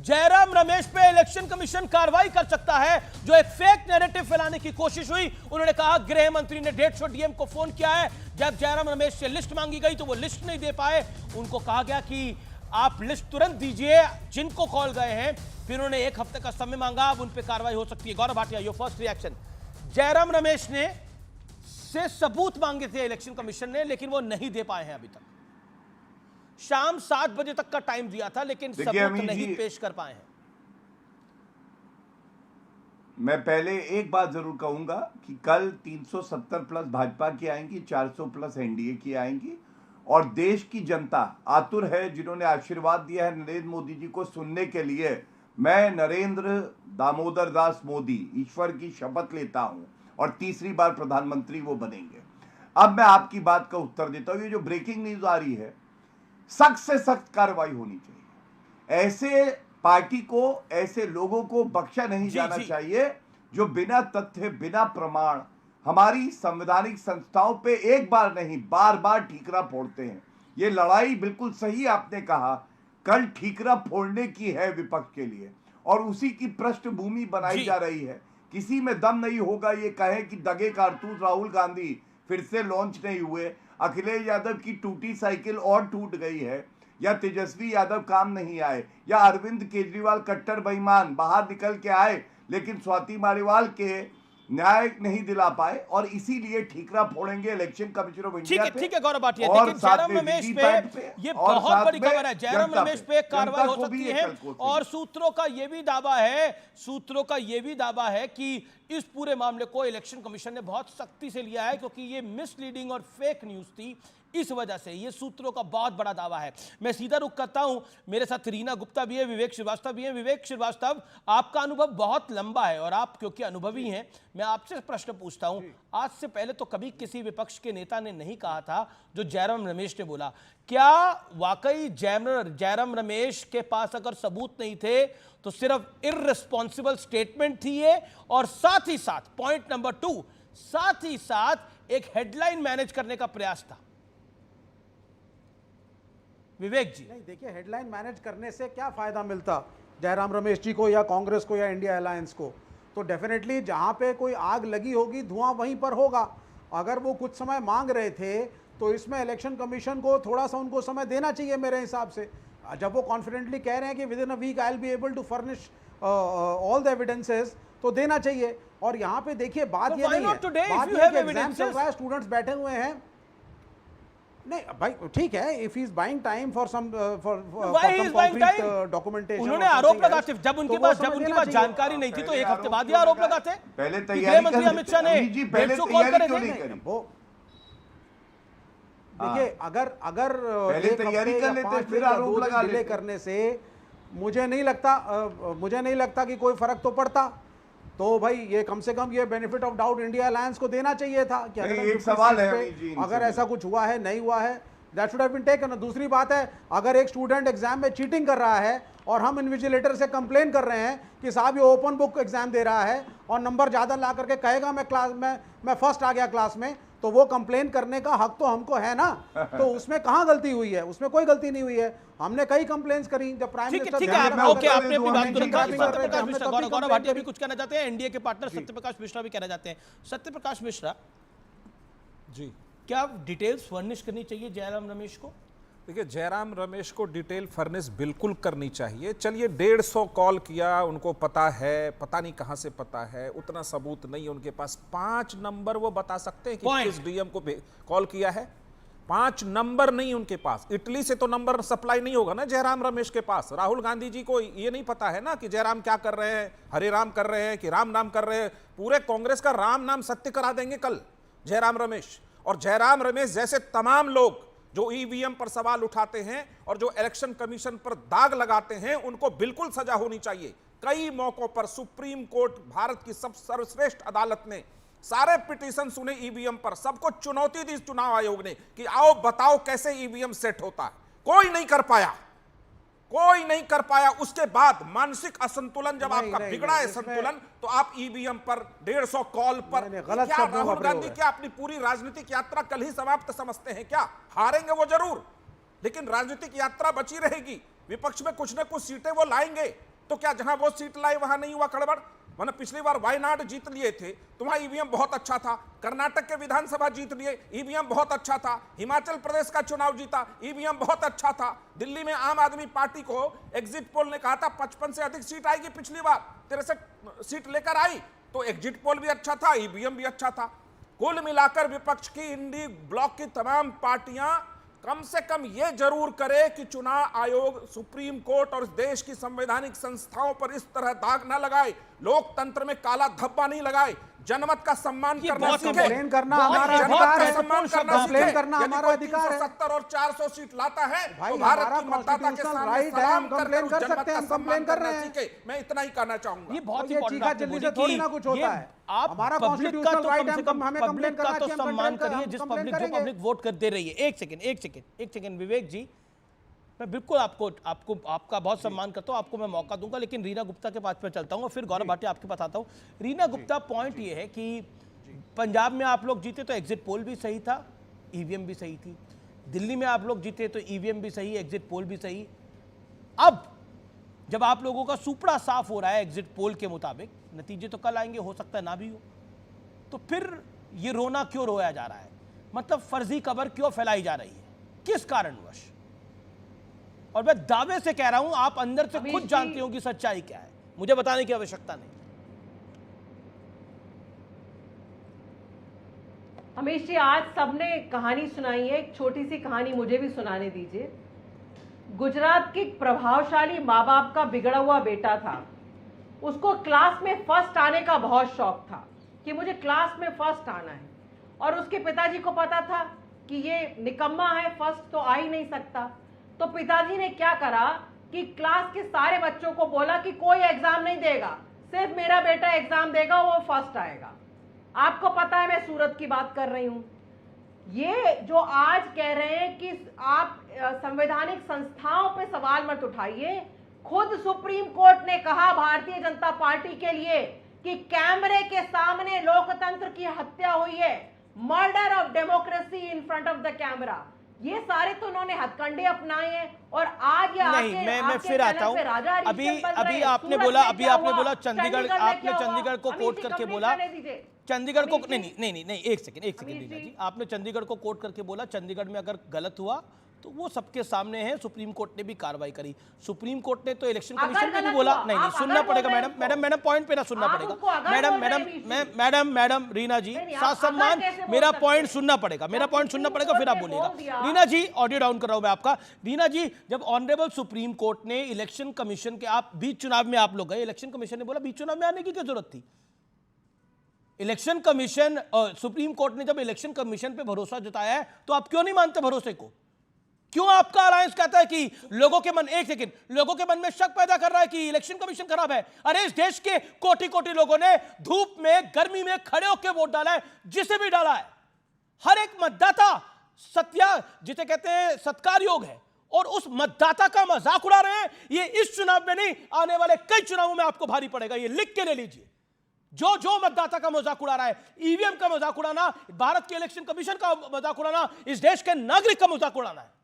जयराम रमेश पे election commission कार्रवाई कर सकता है। जो एक फेक नैरेटिव फैलाने की कोशिश हुई, उन्होंने कहा गृह मंत्री ने 150 डीएम को फोन किया है। जब जयराम रमेश से लिस्ट मांगी गई तो वो लिस्ट नहीं दे पाए। उनको कहा गया कि आप लिस्ट तुरंत दीजिए जिनको कॉल गए हैं। फिर उन्होंने 1 हफ्ते का समय मांगा, अब उन पर कार्रवाई हो सकती है। Gaurav Bhatia, your first reaction. Jairam Ramesh ने से सबूत मांगे थे इलेक्शन कमीशन ने, लेकिन वो नहीं दे पाए हैं अभी तक। शाम 7 बजे तक का टाइम दिया था, लेकिन सबूत नहीं पेश कर पाए हैं। मैं पहले एक बात जरूर कहूंगा कि कल 370 प्लस भाजपा की आएंगी, 400 प्लस एनडीए की आएंगी, और देश की जनता आतुर है, जिन्होंने आशीर्वाद दिया है नरेंद्र मोदी जी को सुनने के लिए। मैं नरेंद्र दामोदर दास मोदी ईश्वर की शपथ लेता हूं और तीसरी बार प्रधानमंत्री वो बनेंगे। अब मैं आपकी बात का उत्तर देता हूं। ये जो ब्रेकिंग न्यूज आ रही है, सख्त से सख्त कार्रवाई होनी चाहिए। ऐसे पार्टी को, ऐसे लोगों को बख्शा नहीं जाना चाहिए जो बिना तथ्य, बिना प्रमाण हमारी संवैधानिक संस्थाओं पे एक बार नहीं बार बार ठीकरा फोड़ते हैं। ये लड़ाई बिल्कुल सही आपने कहा, कल ठीकरा फोड़ने की है विपक्ष के लिए, और उसी की पृष्ठभूमि बनाई जा रही है। किसी में दम नहीं होगा ये कहे कि दगे कारतूस राहुल गांधी फिर से लॉन्च नहीं हुए, अखिलेश यादव की टूटी साइकिल और टूट गई है, या तेजस्वी यादव काम नहीं आए, या अरविंद केजरीवाल कट्टर बेईमान बाहर निकल के आए लेकिन स्वाति मालीवाल के न्याय नहीं दिला पाए, और इसीलिए ठीकरा फोड़ेंगे इलेक्शन कमीशन ऑफ इंडिया पे। ठीक है गौरव भाटिया, लेकिन जयराम रमेश पे ये बहुत बड़ी खबर है। जयराम रमेश पे कार्रवाई हो सकती है, और सूत्रों का ये भी दावा है कि इस पूरे मामले को इलेक्शन कमीशन ने बहुत सख्ती से लिया है, क्योंकि ये मिसलीडिंग और फेक न्यूज थी। इस वजह से ये सूत्रों का बहुत बड़ा दावा है। मैं सीधा रुख करता हूं, मेरे साथ रीना गुप्ता भी है, विवेक श्रीवास्तव भी है। विवेक श्रीवास्तव, आपका अनुभव बहुत लंबा है और आप क्योंकि अनुभवी हैं, मैं आपसे प्रश्न पूछता हूं। आज से पहले तो कभी किसी विपक्ष के नेता ने नहीं कहा था जो जयराम रमेश ने बोला। क्या वाकई जयराम रमेश के पास अगर सबूत नहीं थे तो सिर्फ इररिस्पॉन्सिबल स्टेटमेंट थी ये, और साथ ही साथ पॉइंट नंबर 2, साथ ही साथ एक हेडलाइन मैनेज करने का प्रयास था? विवेक जी। नहीं, देखिए, हेडलाइन मैनेज करने से क्या फायदा मिलता जयराम रमेश जी को या कांग्रेस को या इंडिया अलायंस को? तो डेफिनेटली जहां पे कोई आग लगी होगी धुआं वहीं पर होगा। अगर वो कुछ समय मांग रहे थे तो इसमें इलेक्शन कमीशन को थोड़ा सा उनको समय देना चाहिए मेरे हिसाब से। जब वो कॉन्फिडेंटली कह रहे हैं कि within a week I will be able to furnish all the evidences, तो देना चाहिए। और यहाँ पे देखिए, बात ये नहीं है, बात ये है कि एग्जाम चल रहा है, स्टूडेंट्स बैठे हुए हैं। नहीं भाई, ठीक है, if he is buying time for some documentation. उन्होंने आरोप लगाते, जब उनके पास जानकारी नहीं थी तो 1 हफ्ते बाद ही आरोप लगाते। पहले तैयारी मंत्री अमित शाह ने पहले तैयारी क्यों नहीं करी? देखिए, अगर पहले तैयारी कर लेते फिर आरोप लगा लेते करने से मुझे नहीं लगता कि कोई फर्क तो पड़ता। तो भाई ये कम से कम ये benefit of doubt India alliance को देना चाहिए था कि अगर एक सवाल है, अगर ऐसा कुछ हुआ है, नहीं हुआ है, that should have been taken. दूसरी बात है, अगर एक स्टूडेंट एग्जाम में चीटिंग कर रहा है और हम इन्विजिलेटर से कंप्लेन कर रहे हैं कि साहब ये ओपन बुक एग्जाम दे रहा है और नंबर ज्यादा ला करके कहेगा मैं फर्स्ट आ गया क्लास में, तो वो कंप्लेन करने का हक तो हमको है ना। तो उसमें कहां गलती हुई है? उसमें कोई गलती नहीं हुई है। हमने कई कंप्लेंट्स करी जब प्राइम मिनिस्टर। ठीक है, आपने अपनी बात को रखा। सत्यप्रकाश मिश्रा, गौरव भाटिया भी कुछ कहना चाहते हैं, एनडीए के पार्टनर सत्यप्रकाश मिश्रा भी कहना चाहते हैं। सत्यप्रकाश मिश्रा जी, क्या डिटेल्स फर्निश करनी चाहिए जयराम रमेश को? देखिए, जयराम रमेश को डिटेल फर्निश बिल्कुल करनी चाहिए। चलिए, 150 कॉल किया, उनको पता है, पता नहीं कहां से पता है, उतना सबूत नहीं है उनके पास। 5 नंबर वो बता सकते हैं कि किस डीएम को कॉल किया है। 5 नंबर नहीं उनके पास। इटली से तो नंबर सप्लाई नहीं होगा ना जयराम रमेश के पास। राहुल गांधी जी को ये नहीं पता है ना कि जयराम क्या कर रहे हैं, हरे राम कर रहे हैं कि राम नाम कर रहे हैं। पूरे कांग्रेस का राम नाम सत्य करा देंगे कल जयराम रमेश। और जयराम रमेश जैसे तमाम लोग जो ईवीएम पर सवाल उठाते हैं और जो इलेक्शन कमीशन पर दाग लगाते हैं, उनको बिल्कुल सजा होनी चाहिए। कई मौकों पर सुप्रीम कोर्ट, भारत की सब सर्वश्रेष्ठ अदालत ने सारे पिटीशन सुने ईवीएम पर, सबको चुनौती दी चुनाव आयोग ने कि आओ बताओ कैसे ईवीएम सेट होता है। कोई नहीं कर पाया। उसके बाद मानसिक असंतुलन, जब आपका बिगड़ा है संतुलन, तो आप ईवीएम पर 150 कॉल पर क्या राहुल गांधी क्या अपनी पूरी राजनीतिक यात्रा कल ही समाप्त समझते हैं क्या? हारेंगे वो जरूर, लेकिन राजनीतिक यात्रा बची रहेगी। विपक्ष में कुछ न कुछ सीटें वो लाएंगे। तो क्या जहां वो सीट लाए वहां नहीं हुआ गड़बड़? मैंने पिछली बार वायनाड जीत लिए थे तो वहां ईवीएम बहुत अच्छा था, कर्नाटक के विधानसभा जीत लिए, ईवीएम बहुत अच्छा था, हिमाचल प्रदेश का चुनाव जीता, ईवीएम बहुत अच्छा था, दिल्ली में आम आदमी पार्टी को एग्जिट पोल ने कहा था 55 से अधिक सीट आएगी, पिछली बार 63 सीट लेकर आई, तो एग्जिट पोल भी अच्छा था, ईवीएम भी अच्छा था। कुल मिलाकर विपक्ष की इंडी ब्लॉक की तमाम पार्टियां कम से कम यह जरूर करे कि चुनाव आयोग, सुप्रीम कोर्ट और देश की संवैधानिक संस्थाओं पर इस तरह दाग ना लगाए, लोकतंत्र में काला धब्बा नहीं लगाए, जनमत का सम्मान करना बहुत सीखे, कंप्लेन करना बहुत हमारा जनमत अधिकार का है, सम्मान करना कंप्लेन सीखे। करना यदि हमारा कोई अधिकार है 370 और 400 सीट लाता है भाई, तो भारत हमारा की मतदाता के constitutional सामने right है, सलाम हम कर कंप्लेन उस कर जनमत सकते का हैं, हम कंप्लेन सम्मान कर रहे करना हैं। सीखे। मैं इतना ही कहना चाहूंगा। ये बहुत ये इंपॉर्टेंट चीखा आपने जल्दी बोली से थोड़ी कि ना कुछ होता ये है। आप हमारा पब्लिक का constitutional तो right कम है, से हम कम हमें पब्लिक complain का करना तो चाहिए, हम सम्मान complain करिए, हम जिस complain पब्लिक जो करेंगे। पब्लिक वोट कर दे रही है। एक सेकंड मैं बिल्कुल आपको आपका बहुत सम्मान करता हूं, आपको मैं मौका दूंगा, लेकिन रीना गुप्ता के पास में चलता हूं और फिर गौरव भाटिया आपके पास आता हूं। रीना गुप्ता, पॉइंट ये है कि पंजाब में आप लोग जीते तो एग्जिट पोल भी सही था, ईवीएम भी सही थी। दिल्ली में आप लोग जीते तो ईवीएम भी सही, एग्जिट पोल भी सही। अब जब आप लोगों का सुपड़ा साफ हो रहा है एग्जिट पोल के मुताबिक, नतीजे तो कल आएंगे, हो सकता है ना भी हो, तो फिर ये रोना क्यों रोया जा रहा है? मतलब फर्जी खबर क्यों फैलाई जा रही है, किस कारणवश? और मैं दावे से कह रहा हूं, आप अंदर से खुद जानते हो कि सच्चाई क्या है, मुझे बताने की आवश्यकता नहीं। अमीश जी, आज सबने कहानी सुनाई है, एक छोटी सी कहानी मुझे भी सुनाने दीजिए। गुजरात के प्रभावशाली माँ बाप का बिगड़ा हुआ बेटा था, उसको क्लास में फर्स्ट आने का बहुत शौक था कि मुझे क्लास में फर्स्ट आना है, और उसके पिताजी को पता था कि ये निकम्मा है, फर्स्ट तो आ ही नहीं सकता। तो पिताजी ने क्या करा कि क्लास के सारे बच्चों को बोला कि कोई एग्जाम नहीं देगा, सिर्फ मेरा बेटा एग्जाम देगा, वो फर्स्ट आएगा। आपको पता है मैं सूरत की बात कर रही हूं। ये जो आज कह रहे हैं कि आप संवैधानिक संस्थाओं पे सवाल मत उठाइए, खुद सुप्रीम कोर्ट ने कहा भारतीय जनता पार्टी के लिए कि कैमरे के सामने लोकतंत्र की हत्या हुई है, murder of democracy in front of the camera. ये सारे तो उन्होंने हथकंडे अपनाए हैं, और आज ये नहीं, मैं फिर आता हूं। अभी आपने बोला चंडीगढ़, आपने चंडीगढ़ को कोट करके बोला, चंडीगढ़ को नहीं, एक सेकंड रीना जी, आपने चंडीगढ़ को कोट करके बोला चंडीगढ़ में अगर गलत हुआ तो वो सबके सामने है, सुप्रीम कोर्ट ने भी कार्रवाई करी। सुप्रीम कोर्ट ने तो इलेक्शन कमीशन ने भी बोला, नहीं सुनना पड़ेगा मैडम पॉइंट पे ना सुनना पड़ेगा मैडम रीना जी, साथ सम्मान, मेरा पॉइंट सुनना पड़ेगा, फिर आप बोलिएगा। रीना जी, ऑडियो डाउन कर रहा हूं मैं आपका। रीना जी, जब ऑनरेबल सुप्रीम कोर्ट ने इलेक्शन कमीशन के, आप बीच चुनाव में आप लोग गए, इलेक्शन कमीशन ने बोला बीच चुनाव में आने की क्या जरूरत थी? इलेक्शन कमीशन, सुप्रीम कोर्ट ने जब इलेक्शन कमीशन पे भरोसा जताया है तो आप क्यों नहीं मानते भरोसे को? क्यों आपका अलायंस कहता है कि लोगों के मन में शक पैदा कर रहा है कि इलेक्शन कमीशन खराब है? अरे इस देश के कोटि कोटि लोगों ने धूप में, गर्मी में खड़े होकर वोट डाला है, जिसे भी डाला है। हर एक मतदाता जिसे कहते हैं सत्कार योग है, और उस मतदाता का मजाक उड़ा रहे हैं। ये इस चुनाव में नहीं, आने वाले कई चुनावों में आपको भारी पड़ेगा, ये लिख के ले लीजिए। जो मतदाता का मजाक उड़ा रहा है, ईवीएम का मजाक उड़ाना, भारत के इलेक्शन कमीशन का मजाक उड़ाना, इस देश के नागरिक का मजाक उड़ाना है।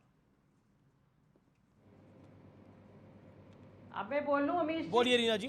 अब मैं बोल लूं अमीश जी? बोलिए रीना जी।